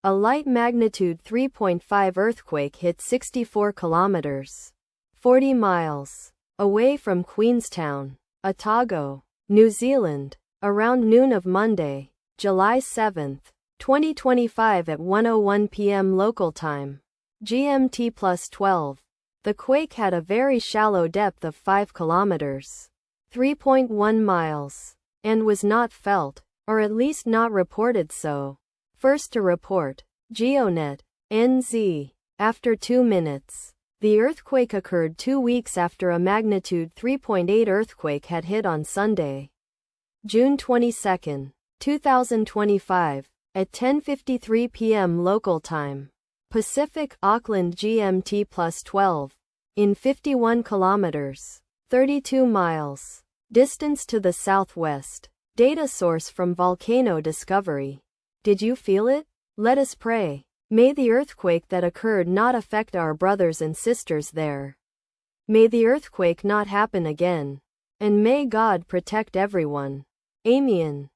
A light magnitude 3.5 earthquake hit 64 kilometers, 40 miles, away from Queenstown, Otago, New Zealand, around noon of Monday, July 7, 2025 at 1:01 p.m. local time, GMT+12. The quake had a very shallow depth of 5 kilometers, 3.1 miles, and was not felt, or at least not reported so. First to report, GeoNet, NZ. After 2 minutes. The earthquake occurred 2 weeks after a magnitude 3.8 earthquake had hit on Sunday, June 22, 2025, at 10:53 p.m. local time, Pacific, Auckland GMT+12, in 51 kilometers, 32 miles, distance to the southwest. Data source from Volcano Discovery. Did you feel it? Let us pray. May the earthquake that occurred not affect our brothers and sisters there. May the earthquake not happen again. And may God protect everyone. Amen.